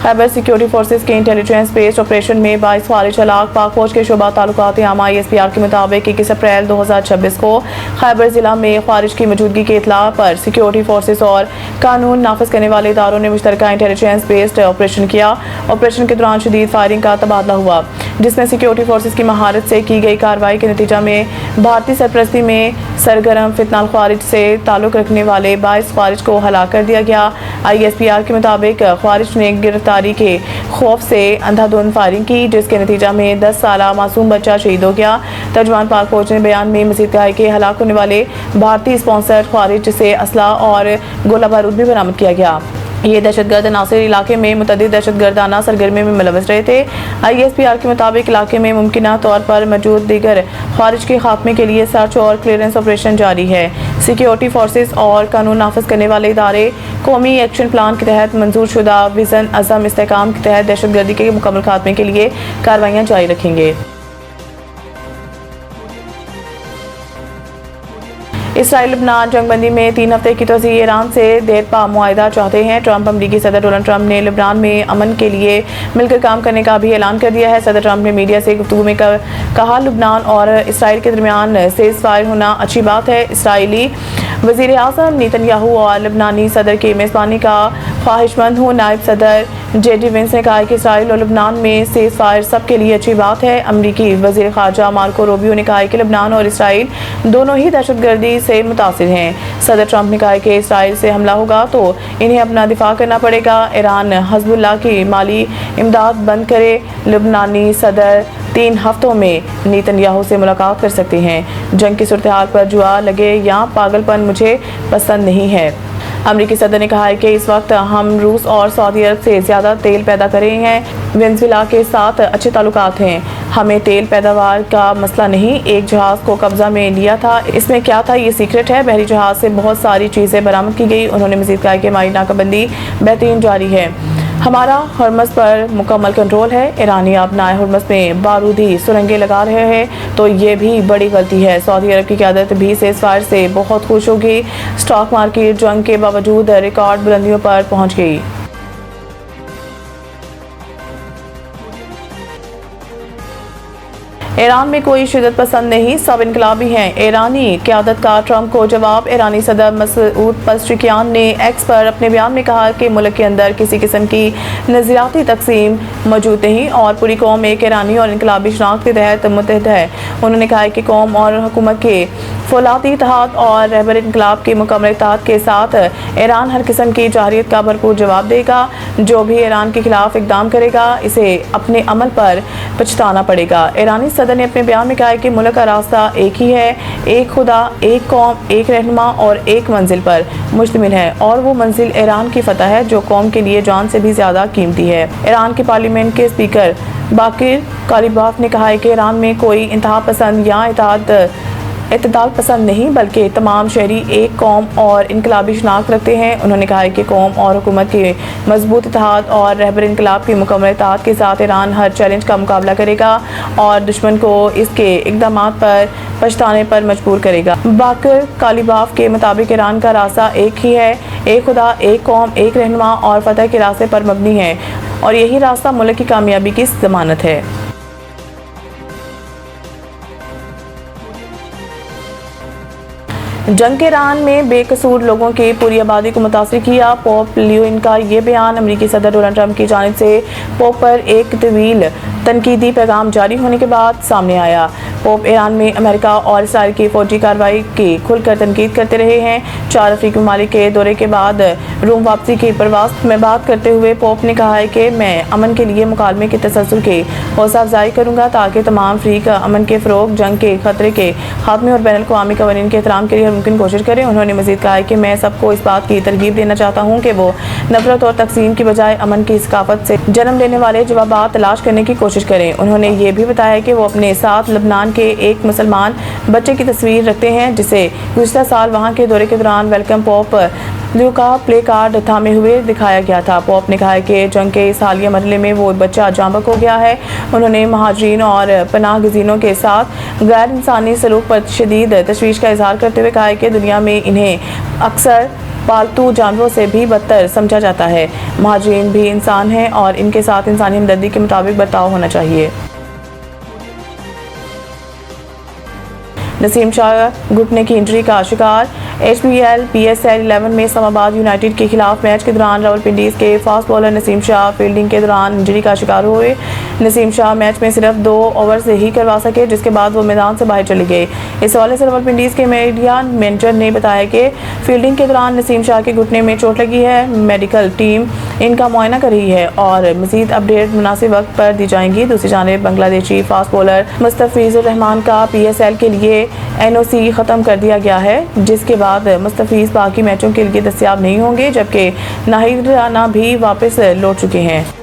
Khyber security forces के intelligence based operation में 22 खारिज हलाक। पाक फौज के शोबा ताल्लुकात आमा ISPR के मुताबिक 21 अप्रैल 2026 को खैबर जिला में खारिज की मौजूदगी की इतला पर सिक्योरिटी फोर्सेज और कानून नाफिज करने वाले इदारों ने मुश्तरका इंटेलिजेंस बेस्ड ऑपरेशन किया। ऑपरेशन के दौरान शदीद फायरिंग का तबादला हुआ, जिसमें सिक्योरिटी फोर्सेज की महारत से की गई कार्रवाई के नतीजा में भारतीय सरपरस्ती में सरगर्म फितनाल खारिज से ताल्लुक रखने वाले 22 खारिज को हलाक कर दिया गया। ISPR के मुताबिक खारिज ने गिरफ्तारी के खौफ से अंधाधुंध फायरिंग की, जिसके नतीजा में 10 साला मासूम बच्चा शहीद हो गया। तर्जुमान पाक फौज ने बयान में मज़ीद कहा कि हलाक होने वाले भारतीय स्पॉन्सर खारिज से असला और गोला बारूद भी बरामद किया गया। ये दहशतगर्द नासिर इलाके में मुतअद्दिद दहशतगर्दाना सरगर्मी में मुलव्वस रहे थे। ISPR के मुताबिक इलाके में मुमकिना तौर पर मौजूद दीगर खारिज के खात्मे के लिए सर्च और क्लियरेंस ऑपरेशन जारी है। सिक्योरिटी फोर्सेज और कानून नाफिज करने वाले इदारे कौमी एक्शन प्लान के तहत मंजूर शुदा विजन अज़म इस्तेहकाम के तहत दहशतगर्दी के मुकम्मल खात्मे के लिए कार्रवाइयाँ जारी रखेंगे। इसराइल लबनान जंगबंदी में 3 हफ्ते की तोज़ी। ईरान से देरपा मुआहिदा चाहते हैं ट्रंप। अमरीकी सदर डोनाल्ड ट्रंप ने लबनान में अमन के लिए मिलकर काम करने का भी ऐलान कर दिया है। सदर ट्रंप ने मीडिया से गुफ्तगू में कहा, लबनान और इसराइल के दरमियान सीज़फायर होना अच्छी बात है। इसराइली वज़ीर आज़म नेतन्याहू और लबनानी सदर की मेज़बानी का ख्वाहिशमंद हूँ। नायब सदर JD वेंस ने कहा कि इसराइल और लबनान में सीज़फायर सबके लिए अच्छी बात है। अमरीकी वज़ीर ख़ारजा मार्को रूबियो ने कहा कि लबनान और इसराइल दोनों ही दहशतगर्दी से मुतासिर हैं। सदर ट्रंप ने कहा कि इसराइल से हमला होगा तो इन्हें अपना दिफा करना पड़ेगा। ईरान हिज़्बुल्लाह की माली इमदाद बंद करे। लबनानी सदर 3 हफ्तों में नेतन्याहू से मुलाकात कर सकते हैं। जंग की सूरत हाल पर जुआ लगे या पागलपन मुझे पसंद नहीं है। अमरीकी सदर ने कहा है कि इस वक्त हम रूस और सऊदी अरब से ज़्यादा तेल पैदा कर रहे हैं। वेनेजुएला के साथ अच्छे ताल्लुकात हैं। हमें तेल पैदावार का मसला नहीं। एक जहाज़ को कब्जा में लिया था, इसमें क्या था ये सीक्रेट है। बहरी जहाज़ से बहुत सारी चीज़ें बरामद की गई। उन्होंने मज़ीद कहा कि हमारी नाकाबंदी बेहतरीन जारी है। हमारा हरमज़ पर मुकम्मल कंट्रोल है। ईरानी अपनाए हरमज़ में बारूदी सुरंगें लगा रहे हैं तो ये भी बड़ी गलती है। सऊदी अरब की क़यादत भी सीज़फायर से बहुत खुश होगी। स्टॉक मार्केट जंग के बावजूद रिकॉर्ड बुलंदियों पर पहुँच गई। ईरान में कोई शिदत पसंद नहीं, सब इनकलाबी हैं। ईरानी क़यादत का ट्रंप को जवाब। ईरानी सदर मसूद पज़ेश्कियान ने एक्स पर अपने बयान में कहा कि मुल्क के अंदर किसी किस्म की नज़रियाती तकसीम मौजूद नहीं और पूरी कौम एक ईरानी और इनकलाबी शनाख्त के तहत मुत्तहद है। उन्होंने कहा कि कौम और हुकूमत के फौलादी इत्तेहाद और रहबर इनकलाब के मुकम्मल इत्तेहाद के साथ ईरान हर किस्म की जाहिरियत का भरपूर जवाब देगा। जो भी ईरान के खिलाफ इकदाम करेगा इसे अपने अमल पर पछताना पड़ेगा। ईरानी सदर ने अपने बयान में कहा कि मुल्क का रास्ता एक ही है, एक खुदा, एक कौम, एक रहनुमा और एक मंजिल पर मुश्तमिल है और वो मंजिल ईरान की फतह है जो कौम के लिए जान से भी ज़्यादा कीमती है। ईरान की पार्लियामेंट के स्पीकर बाकिर कालिबाफ ने कहा है कि ईरान में कोई इंतहा पसंद या इत्तेदाल पसंद नहीं बल्कि तमाम शहरी एक कौम और इनकलाबी शनाख्त रखते हैं। उन्होंने कहा है कि कौम और हुकूमत के मजबूत इत्तेहाद और रहबर इनकलाब की मुकम्मल इत्तेहाद के साथ ईरान हर चैलेंज का मुकाबला करेगा और दुश्मन को इसके इक़दामात पर पछताने पर मजबूर करेगा। बाकिर कालिबाफ के मुताबिक ईरान का रास्ता एक ही है, एक खुदा, एक कौम, एक रहनुमा और फतह के रास्ते पर मबनी है और यही रास्ता मुल्क की कामयाबी की ज़मानत है। जंग के ईरान में बेकसूर लोगों की पूरी आबादी को मुतासिर किया। पोप लियो का ये बयान अमरीकी सदर डोनाल्ड ट्रंप की जानिब से पोप पर एक तवील तनकीदी पैगाम जारी होने के बाद सामने आया। पोप ईरान में अमेरिका और इसराइल की फौजी कार्रवाई की खुलकर तनकीद करते रहे हैं। 4 अफ्रीकी ममालिक के दौरे के बाद रोम वापसी की परवास में बात करते हुए पोप ने कहा है कि मैं अमन के लिए मुकालमे के तसलसल की हौसला अफजाई करूँगा ताकि तमाम अफ्रीक अमन के फ़रोग, जंग के खतरे के खात्मे और बैनुल अक़वामी क़वानीन के एहतराम के लिए हर मुमकिन कोशिश करें। उन्होंने मज़ीद कहा है कि मैं सबको इस बात की तरगीब देना चाहता हूँ कि वो नफरत और तकसीम की बजाय अमन की सकाफत से जन्म लेने वाले जवाबात तलाश करने की कोशिश करें। उन्होंने ये भी बताया कि वो अपने साथ लबनान के एक मुसलमान बच्चे की तस्वीर रखते हैं जिसे गुज़िश्ता साल वहाँ के दौरे के दौरान वेलकम पोप लियो का प्ले कार्ड थामे हुए दिखाया गया था। पोप ने कहा कि जंग के इस हालिया मरहले में वो बच्चा जांबक हो गया है। उन्होंने महाजरीन और पनाह गज़ीनों के साथ गैर इंसानी सलूक पर शदीद तशवीश का इजहार करते हुए कहा कि दुनिया में इन्हें अक्सर पालतू जानवरों से भी बदतर समझा जाता है। महाजरीन भी इंसान हैं और इनके साथ इंसानी हमदर्दी के मुताबिक बर्ताव होना चाहिए। नसीम शाह घुटने की इंजरी का शिकार। HBL PSL 11 में इस्लामाबाद यूनाइटेड के खिलाफ मैच के दौरान रावलपिंडी के fast bowler Naseem Shah fielding के दौरान इंजरी का शिकार हुए। नसीम शाह मैच में सिर्फ 2 ओवर से ही करवा सके, जिसके बाद वो मैदान से बाहर चले गए। इस हवाले से रावलपिंडी के मीडिया मैनेजर ने बताया कि फील्डिंग के दौरान नसीम शाह के घुटने में चोट लगी है। मेडिकल टीम इनका मुआयना कर रही है और मजीद अपडेट मुनासिब वक्त पर दी जाएंगी। दूसरी जानिब बांग्लादेशी फास्ट बॉलर मुस्तफिजुर रहमान का PSL के लिए NOC ख़त्म कर दिया गया है, जिसके बाद मुस्तफिज बाकी मैचों के लिए दस्तयाब नहीं होंगे, जबकि नाहिद राना भी वापस लौट चुके हैं।